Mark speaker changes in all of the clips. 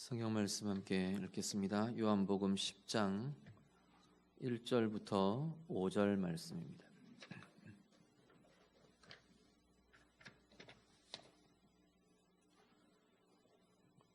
Speaker 1: 성경 말씀 함께 읽겠습니다. 요한복음 10장 1절부터 5절 말씀입니다.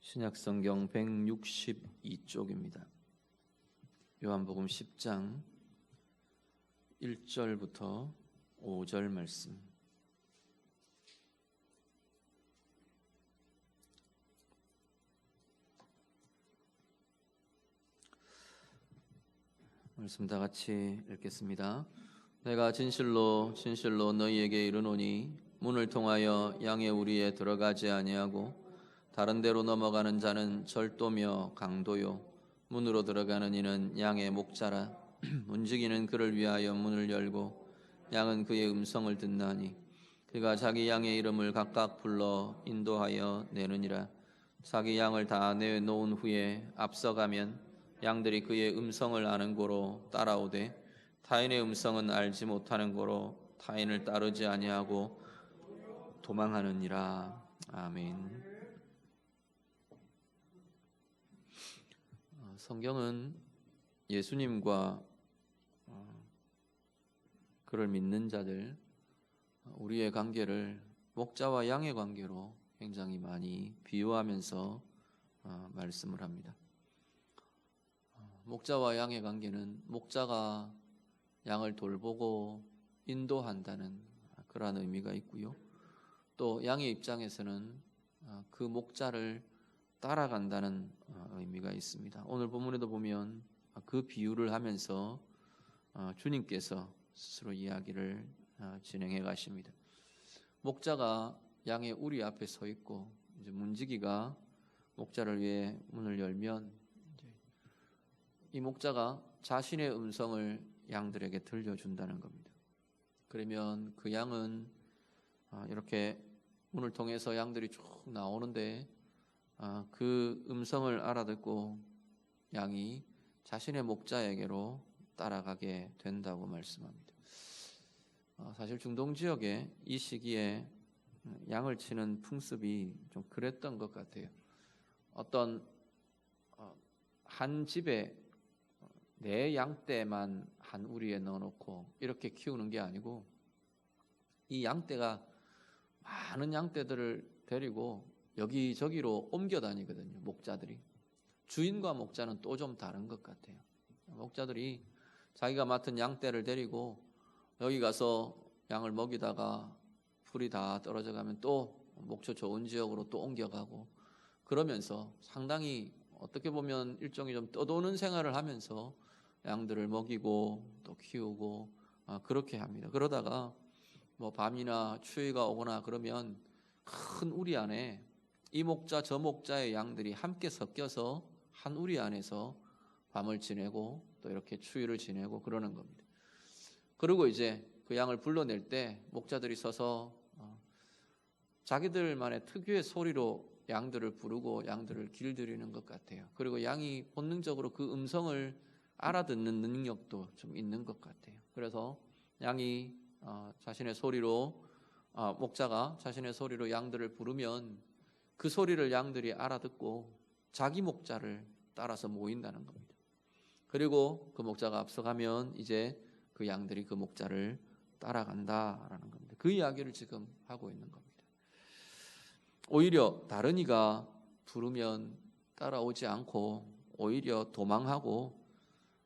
Speaker 1: 신약성경 162쪽입니다. 요한복음 10장 1절부터 5절 말씀. 말씀 다 같이 읽겠습니다. 내가 진실로 진실로 너희에게 이르노니 문을 통하여 양의 우리에 들어가지 아니하고 다른 데로 넘어가는 자는 절도며 강도요 문으로 들어가는 이는 양의 목자라. 움직이는 그를 위하여 문을 열고 양은 그의 음성을 듣나니 그가 자기 양의 이름을 각각 불러 인도하여 내느니라. 자기 양을 다 내놓은 후에 앞서가면 양들이 그의 음성을 아는 고로 따라오되 타인의 음성은 알지 못하는 고로 타인을 따르지 아니하고 도망하느니라. 아멘. 성경은 예수님과 그를 믿는 자들, 우리의 관계를 목자와 양의 관계로 굉장히 많이 비유하면서 말씀을 합니다. 목자와 양의 관계는 목자가 양을 돌보고 인도한다는 그러한 의미가 있고요. 또 양의 입장에서는 그 목자를 따라간다는 의미가 있습니다. 오늘 본문에도 보면 그 비유를 하면서 주님께서 스스로 이야기를 진행해 가십니다. 목자가 양의 우리 앞에 서 있고 이제 문지기가 목자를 위해 문을 열면 이 목자가 자신의 음성을 양들에게 들려준다는 겁니다. 그러면 그 양은 이렇게 문을 통해서 양들이 쭉 나오는데 그 음성을 알아듣고 양이 자신의 목자에게로 따라가게 된다고 말씀합니다. 사실 중동 지역에 이 시기에 양을 치는 풍습이 좀 그랬던 것 같아요. 어떤 한 집에 내 양떼만 한 우리에 넣어놓고 이렇게 키우는 게 아니고 이 양떼가 많은 양떼들을 데리고 여기저기로 옮겨 다니거든요. 목자들이. 주인과 목자는 또 좀 다른 것 같아요. 목자들이 자기가 맡은 양떼를 데리고 여기 가서 양을 먹이다가 풀이 다 떨어져 가면 또 목초 좋은 지역으로 또 옮겨가고 그러면서 상당히 어떻게 보면 일종의 좀 떠도는 생활을 하면서 양들을 먹이고 또 키우고 그렇게 합니다. 그러다가 뭐 밤이나 추위가 오거나 그러면 큰 우리 안에 이 목자 저 목자의 양들이 함께 섞여서 한 우리 안에서 밤을 지내고 또 이렇게 추위를 지내고 그러는 겁니다. 그리고 이제 그 양을 불러낼 때 목자들이 서서 자기들만의 특유의 소리로 양들을 부르고 양들을 길들이는 것 같아요. 그리고 양이 본능적으로 그 음성을 알아듣는 능력도 좀 있는 것 같아요. 그래서 양이 자신의 소리로 목자가 자신의 소리로 양들을 부르면 그 소리를 양들이 알아듣고 자기 목자를 따라서 모인다는 겁니다. 그리고 그 목자가 앞서가면 이제 그 양들이 그 목자를 따라간다라는 겁니다. 그 이야기를 지금 하고 있는 겁니다. 오히려 다른 이가 부르면 따라오지 않고 오히려 도망하고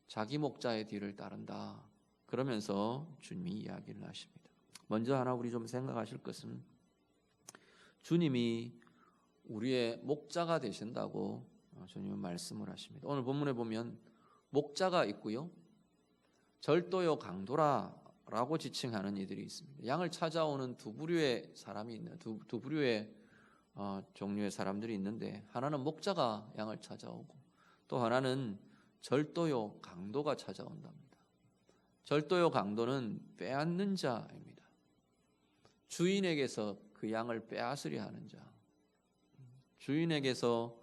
Speaker 1: 자기 목자의 뒤를 따른다. 그러면서 주님이 이야기를 하십니다. 먼저 하나 우리 좀 생각하실 것은 주님이 우리의 목자가 되신다고 주님은 말씀을 하십니다. 오늘 본문에 보면 목자가 있고요. 절도요 강도라라고 지칭하는 이들이 있습니다. 양을 찾아오는 두 부류의 사람이 있는 두 부류의 종류의 사람들이 있는데 하나는 목자가 양을 찾아오고 또 하나는 절도요 강도가 찾아온답니다. 절도요 강도는 빼앗는 자입니다. 주인에게서 그 양을 빼앗으려 하는 자, 주인에게로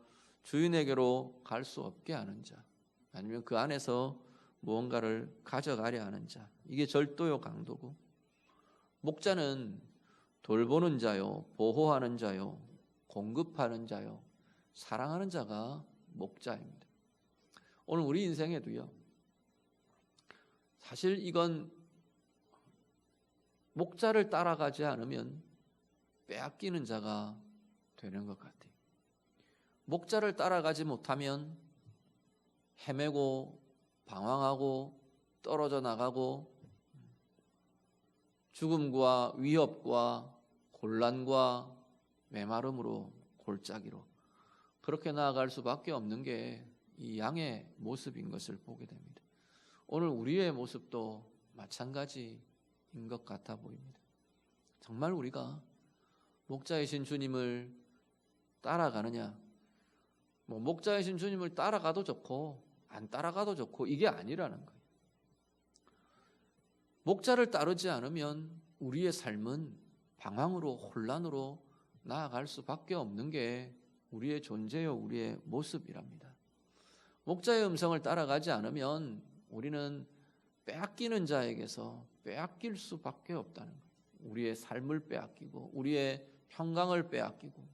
Speaker 1: 갈 수 없게 하는 자, 아니면 그 안에서 무언가를 가져가려 하는 자, 이게 절도요 강도고, 목자는 돌보는 자요, 보호하는 자요, 공급하는 자요, 사랑하는 자가 목자입니다. 오늘 우리 인생에도요, 사실 이건 목자를 따라가지 않으면 빼앗기는 자가 되는 것 같아요. 목자를 따라가지 못하면 헤매고 방황하고 떨어져 나가고 죽음과 위협과 곤란과 메마름으로 골짜기로 그렇게 나아갈 수밖에 없는 게 이 양의 모습인 것을 보게 됩니다. 오늘 우리의 모습도 마찬가지인 것 같아 보입니다. 정말 우리가 목자이신 주님을 따라가느냐, 목자이신 주님을 따라가도 좋고 안 따라가도 좋고 이게 아니라는 거예요. 목자를 따르지 않으면 우리의 삶은 방황으로 혼란으로 나아갈 수밖에 없는 게 우리의 존재요, 우리의 모습이랍니다. 목자의 음성을 따라가지 않으면 우리는 빼앗기는 자에게서 빼앗길 수밖에 없다는 거예요. 우리의 삶을 빼앗기고 우리의 평강을 빼앗기고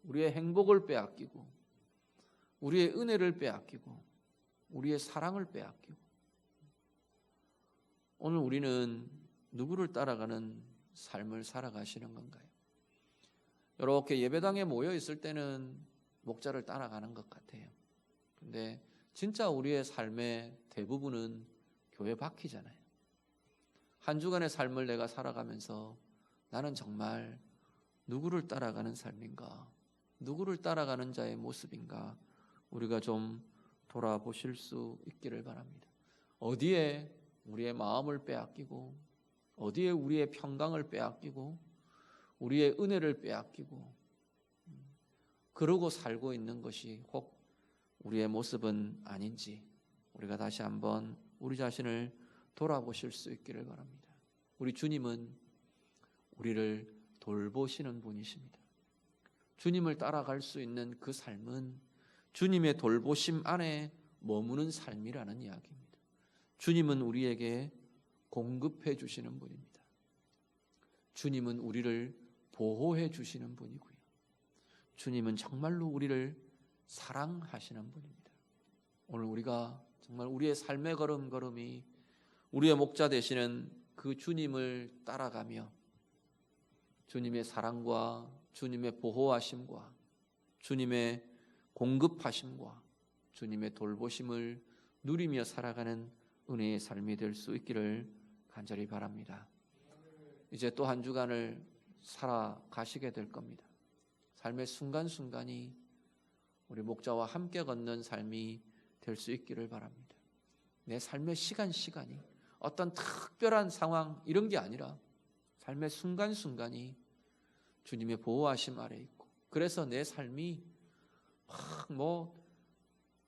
Speaker 1: 우리의 행복을 빼앗기고 우리의 은혜를 빼앗기고 우리의 사랑을 빼앗기고. 오늘 우리는 누구를 따라가는 삶을 살아가시는 건가요? 이렇게 예배당에 모여 있을 때는 목자를 따라가는 것 같아요. 근데 진짜 우리의 삶의 대부분은 교회 밖이잖아요. 한 주간의 삶을 내가 살아가면서 나는 정말 누구를 따라가는 삶인가, 누구를 따라가는 자의 모습인가 우리가 좀 돌아보실 수 있기를 바랍니다. 어디에 우리의 마음을 빼앗기고 어디에 우리의 평강을 빼앗기고 우리의 은혜를 빼앗기고 그러고 살고 있는 것이 혹 우리의 모습은 아닌지 우리가 다시 한번 우리 자신을 돌아보실 수 있기를 바랍니다. 우리 주님은 우리를 돌보시는 분이십니다. 주님을 따라갈 수 있는 그 삶은 주님의 돌보심 안에 머무는 삶이라는 이야기입니다. 주님은 우리에게 공급해 주시는 분입니다. 주님은 우리를 보호해 주시는 분이고요. 주님은 정말로 우리를 사랑하시는 분입니다. 오늘 우리가 정말 우리의 삶의 걸음걸음이 우리의 목자 되시는 그 주님을 따라가며 주님의 사랑과 주님의 보호하심과 주님의 공급하심과 주님의 돌보심을 누리며 살아가는 은혜의 삶이 될 수 있기를 간절히 바랍니다. 이제 또 한 주간을 살아가시게 될 겁니다. 삶의 순간순간이 우리 목자와 함께 걷는 삶이 될 수 있기를 바랍니다. 내 삶의 시간이 어떤 특별한 상황 이런 게 아니라 삶의 순간순간이 주님의 보호하심 아래 있고, 그래서 내 삶이 막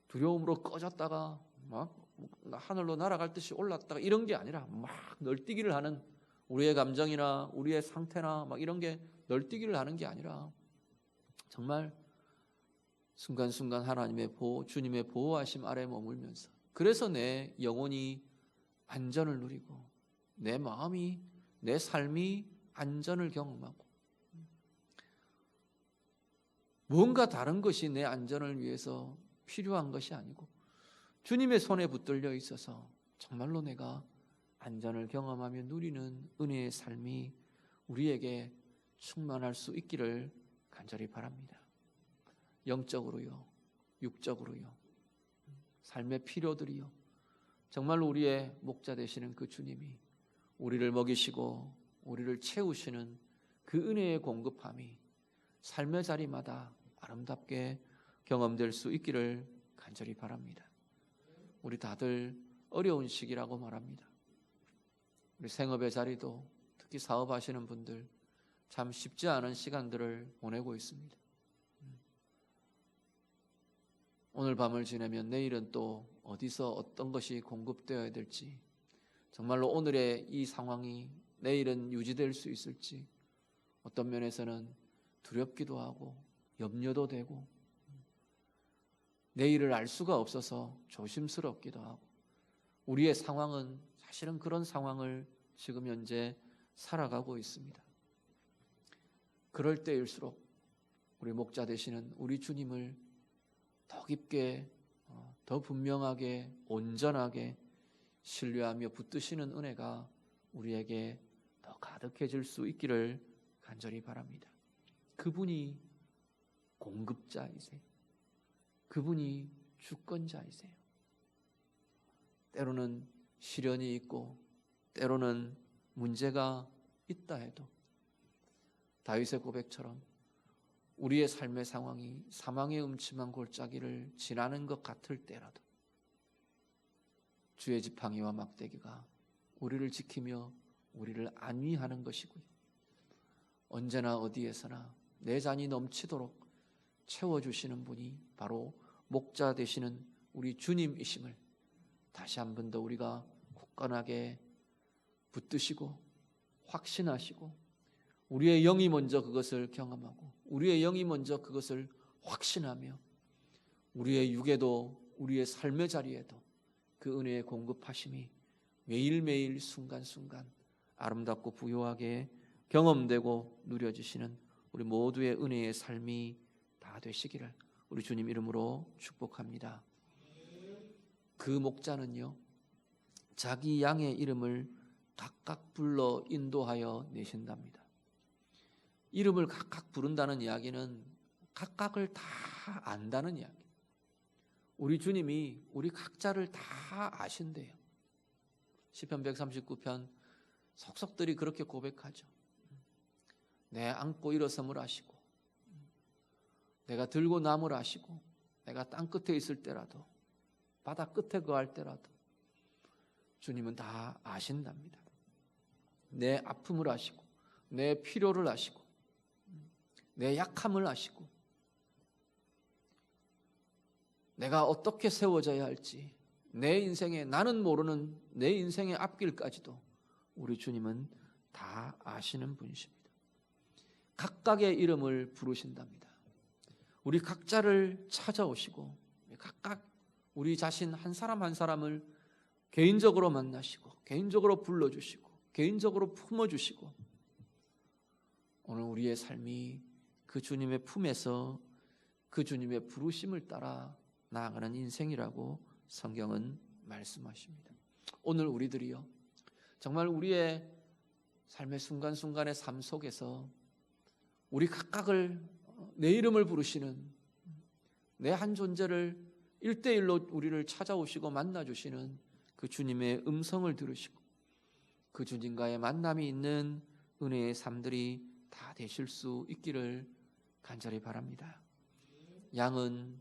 Speaker 1: 두려움으로 꺼졌다가 막 하늘로 날아갈 듯이 올랐다가 이런 게 아니라 막 널뛰기를 하는, 우리의 감정이나 우리의 상태나 막 이런 게 널뛰기를 하는 게 아니라 정말 순간순간 하나님의 주님의 보호하심 아래 머물면서, 그래서 내 영혼이 안전을 누리고 내 마음이, 내 삶이 안전을 경험하고, 무언가 다른 것이 내 안전을 위해서 필요한 것이 아니고 주님의 손에 붙들려 있어서 정말로 내가 안전을 경험하며 누리는 은혜의 삶이 우리에게 충만할 수 있기를 간절히 바랍니다. 영적으로요, 육적으로요, 삶의 필요들이요, 정말로 우리의 목자 되시는 그 주님이 우리를 먹이시고 우리를 채우시는 그 은혜의 공급함이 삶의 자리마다 아름답게 경험될 수 있기를 간절히 바랍니다. 우리 다들 어려운 시기라고 말합니다. 우리 생업의 자리도, 특히 사업하시는 분들 참 쉽지 않은 시간들을 보내고 있습니다. 오늘 밤을 지내면 내일은 또 어디서 어떤 것이 공급되어야 될지, 정말로 오늘의 이 상황이 내일은 유지될 수 있을지 어떤 면에서는 두렵기도 하고 염려도 되고 내일을 알 수가 없어서 조심스럽기도 하고, 우리의 상황은 사실은 그런 상황을 지금 현재 살아가고 있습니다. 그럴 때일수록 우리 목자 되시는 우리 주님을 더 깊게, 더 분명하게, 온전하게 신뢰하며 붙드시는 은혜가 우리에게 더 가득해질 수 있기를 간절히 바랍니다. 그분이 공급자이세요. 그분이 주권자이세요. 때로는 시련이 있고 때로는 문제가 있다 해도 다윗의 고백처럼 우리의 삶의 상황이 사망의 음침한 골짜기를 지나는 것 같을 때라도 주의 지팡이와 막대기가 우리를 지키며 우리를 안위하는 것이고요. 언제나 어디에서나 내 잔이 넘치도록 채워주시는 분이 바로 목자 되시는 우리 주님이심을 다시 한 번 더 우리가 굳건하게 붙드시고 확신하시고 우리의 영이 먼저 그것을 경험하고 우리의 영이 먼저 그것을 확신하며 우리의 육에도 우리의 삶의 자리에도 그 은혜의 공급하심이 매일매일 순간순간 아름답고 부요하게 경험되고 누려지시는 우리 모두의 은혜의 삶이 다 되시기를 우리 주님 이름으로 축복합니다. 그 목자는요, 자기 양의 이름을 각각 불러 인도하여 내신답니다. 이름을 각각 부른다는 이야기는 각각을 다 안다는 이야기. 우리 주님이 우리 각자를 다 아신대요. 시편 139편 속속들이 그렇게 고백하죠. 내 안고 일어섬을 아시고 내가 들고 남을 아시고 내가 땅 끝에 있을 때라도 바다 끝에 거할 때라도 주님은 다 아신답니다. 내 아픔을 아시고 내 필요를 아시고 내 약함을 아시고 내가 어떻게 세워져야 할지 내 인생에 나는 모르는 내 인생의 앞길까지도 우리 주님은 다 아시는 분이십니다. 각각의 이름을 부르신답니다. 우리 각자를 찾아오시고 각각 우리 자신 한 사람 한 사람을 개인적으로 만나시고 개인적으로 불러주시고 개인적으로 품어주시고 오늘 우리의 삶이 그 주님의 품에서 그 주님의 부르심을 따라 나아가는 인생이라고 성경은 말씀하십니다. 오늘 우리들이요 정말 우리의 삶의 순간순간의 삶 속에서 우리 각각을 내 이름을 부르시는 내 한 존재를 1대1로 우리를 찾아오시고 만나주시는 그 주님의 음성을 들으시고 그 주님과의 만남이 있는 은혜의 삶들이 다 되실 수 있기를 간절히 바랍니다. 양은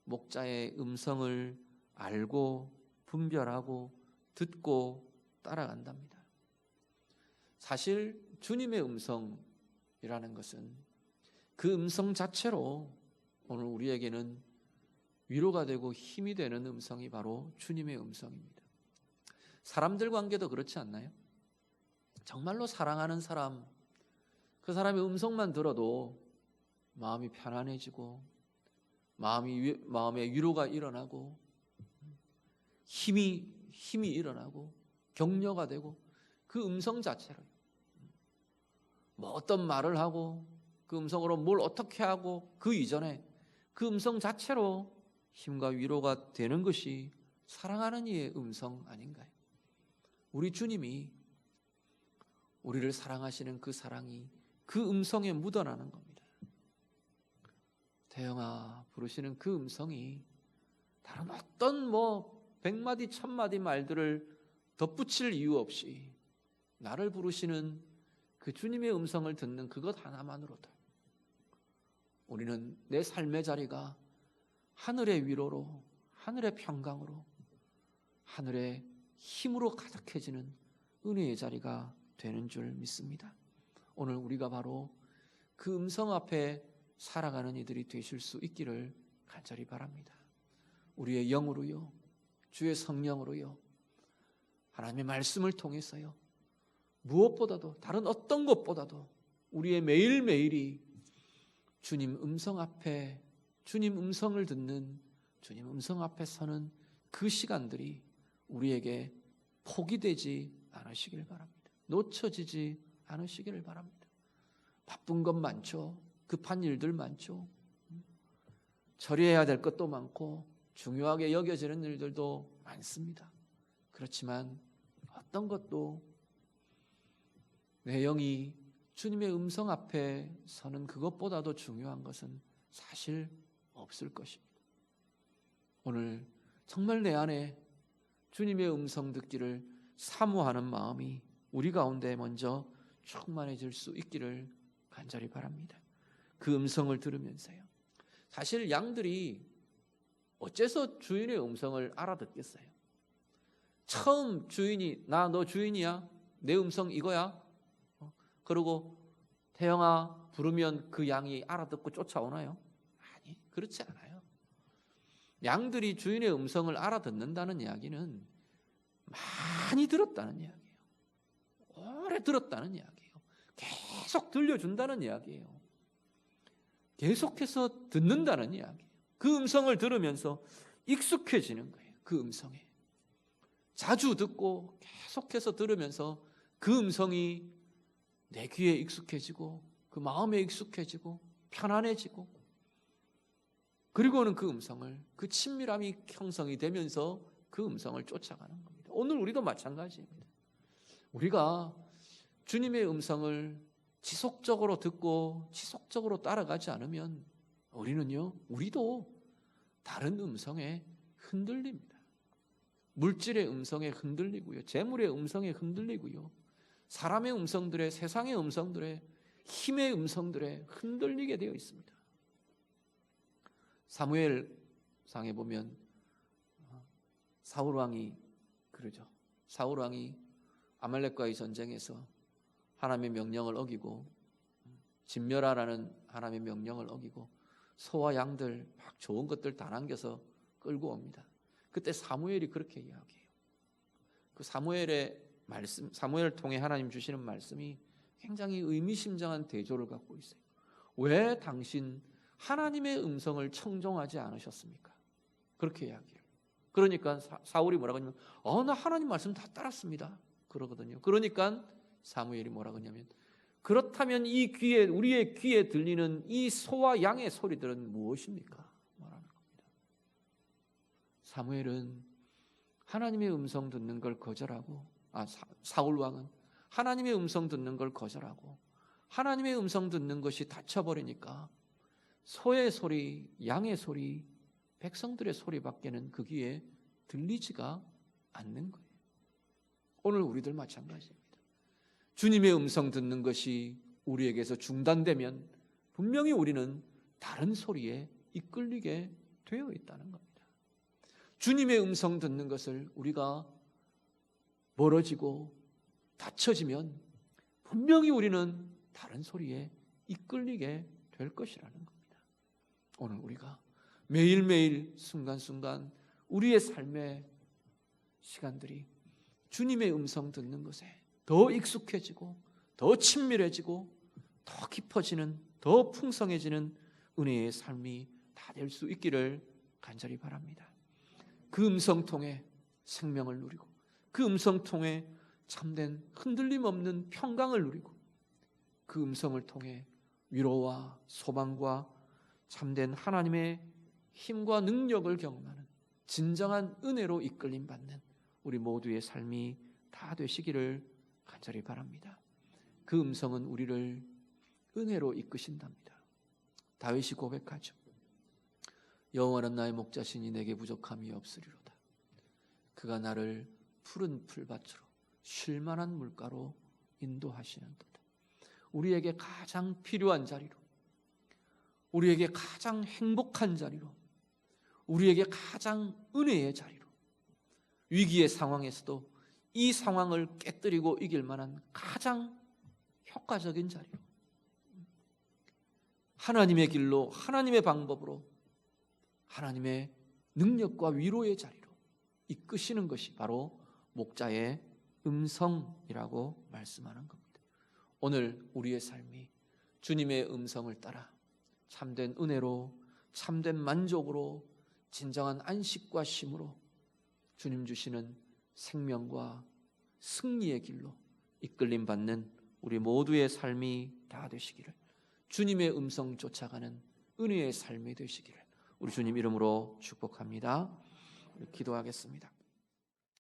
Speaker 1: 목자의 음성을 알고 분별하고 듣고 따라간답니다. 사실 주님의 음성이라는 것은 그 음성 자체로 오늘 우리에게는 위로가 되고 힘이 되는 음성이 바로 주님의 음성입니다. 사람들 관계도 그렇지 않나요? 정말로 사랑하는 사람, 그 사람의 음성만 들어도 마음이 편안해지고 마음에 위로가 일어나고 힘이 일어나고 격려가 되고 그 음성 자체로 뭐 어떤 말을 하고 그 음성으로 뭘 어떻게 하고 그 이전에 그 음성 자체로 힘과 위로가 되는 것이 사랑하는 이의 음성 아닌가요? 우리 주님이 우리를 사랑하시는 그 사랑이 그 음성에 묻어나는 겁니다. 태영아 부르시는 그 음성이 다른 어떤 100마디 1000마디 말들을 덧붙일 이유 없이 나를 부르시는 그 주님의 음성을 듣는 그것 하나만으로도 우리는 내 삶의 자리가 하늘의 위로로, 하늘의 평강으로, 하늘의 힘으로 가득해지는 은혜의 자리가 되는 줄 믿습니다. 오늘 우리가 바로 그 음성 앞에 살아가는 이들이 되실 수 있기를 간절히 바랍니다. 우리의 영으로요, 주의 성령으로요, 하나님의 말씀을 통해서요, 무엇보다도 다른 어떤 것보다도 우리의 매일매일이 주님 음성 앞에, 주님 음성을 듣는, 주님 음성 앞에 서는 그 시간들이 우리에게 포기되지 않으시길 바랍니다. 놓쳐지지 않으시기를 바랍니다. 바쁜 것 많죠. 급한 일들 많죠. 처리해야 될 것도 많고 중요하게 여겨지는 일들도 많습니다. 그렇지만 어떤 것도 내 영이 주님의 음성 앞에 서는 그것보다도 중요한 것은 사실 없을 것입니다. 오늘 정말 내 안에 주님의 음성 듣기를 사모하는 마음이 우리 가운데 먼저 충만해질 수 있기를 간절히 바랍니다. 그 음성을 들으면서요. 사실 양들이 어째서 주인의 음성을 알아듣겠어요? 처음 주인이 나 너 주인이야? 내 음성 이거야? 그러고 태영아 부르면 그 양이 알아듣고 쫓아오나요? 아니, 그렇지 않아요. 양들이 주인의 음성을 알아듣는다는 이야기는 많이 들었다는 이야기예요. 오래 들었다는 이야기예요. 계속 들려준다는 이야기예요. 계속해서 듣는다는 이야기예요. 그 음성을 들으면서 익숙해지는 거예요. 그 음성에. 자주 듣고 계속해서 들으면서 그 음성이 내 귀에 익숙해지고 그 마음에 익숙해지고 편안해지고 그리고는 그 음성을 그 친밀함이 형성이 되면서 그 음성을 쫓아가는 겁니다. 오늘 우리도 마찬가지입니다. 우리가 주님의 음성을 지속적으로 듣고 지속적으로 따라가지 않으면 우리도 다른 음성에 흔들립니다. 물질의 음성에 흔들리고요. 재물의 음성에 흔들리고요. 사람의 음성들에, 세상의 음성들에, 힘의 음성들에 흔들리게 되어 있습니다. 사무엘상에 보면 사울 왕이 그러죠. 사울 왕이 아말렉과의 전쟁에서 하나님의 명령을 어기고 진멸하라는 하나님의 명령을 어기고 소와 양들 막 좋은 것들 다 남겨서 끌고 옵니다. 그때 사무엘이 그렇게 이야기해요. 그 사무엘의 말씀, 사무엘을 통해 하나님 주시는 말씀이 굉장히 의미심장한 대조를 갖고 있어요. 왜 당신 하나님의 음성을 청종하지 않으셨습니까? 그렇게 이야기해요. 그러니까 사울이 뭐라고 하냐면 나 하나님 말씀 다 따랐습니다. 그러거든요. 그러니까 사무엘이 뭐라고 하냐면 그렇다면 우리의 귀에 들리는 이 소와 양의 소리들은 무엇입니까? 말하는 겁니다. 사무엘은 하나님의 음성 듣는 걸 거절하고 사울 왕은 하나님의 음성 듣는 걸 거절하고 하나님의 음성 듣는 것이 닫혀버리니까 소의 소리, 양의 소리, 백성들의 소리밖에는 그 귀에 들리지가 않는 거예요. 오늘 우리들 마찬가지입니다. 주님의 음성 듣는 것이 우리에게서 중단되면 분명히 우리는 다른 소리에 이끌리게 되어 있다는 겁니다. 주님의 음성 듣는 것을 우리가 멀어지고 닫혀지면 분명히 우리는 다른 소리에 이끌리게 될 것이라는 겁니다. 오늘 우리가 매일매일 순간순간 우리의 삶의 시간들이 주님의 음성 듣는 것에 더 익숙해지고 더 친밀해지고 더 깊어지는 더 풍성해지는 은혜의 삶이 다 될 수 있기를 간절히 바랍니다. 그 음성 통해 생명을 누리고 그 음성 통해 참된 흔들림 없는 평강을 누리고 그 음성을 통해 위로와 소망과 참된 하나님의 힘과 능력을 경험하는 진정한 은혜로 이끌림 받는 우리 모두의 삶이 다 되시기를 간절히 바랍니다. 그 음성은 우리를 은혜로 이끄신답니다. 다윗이 고백하죠. 여호와는 나의 목자시니 내게 부족함이 없으리로다. 그가 나를 푸른 풀밭으로 쉴만한 물가로 인도하시는도다. 우리에게 가장 필요한 자리로, 우리에게 가장 행복한 자리로, 우리에게 가장 은혜의 자리로, 위기의 상황에서도 이 상황을 깨뜨리고 이길 만한 가장 효과적인 자리로, 하나님의 길로, 하나님의 방법으로, 하나님의 능력과 위로의 자리로 이끄시는 것이 바로 목자의 음성이라고 말씀하는 겁니다. 오늘 우리의 삶이 주님의 음성을 따라 참된 은혜로, 참된 만족으로, 진정한 안식과 쉼으로 주님 주시는 생명과 승리의 길로 이끌림 받는 우리 모두의 삶이 다 되시기를 주님의 음성 쫓아가는 은혜의 삶이 되시기를 우리 주님 이름으로 축복합니다. 기도하겠습니다.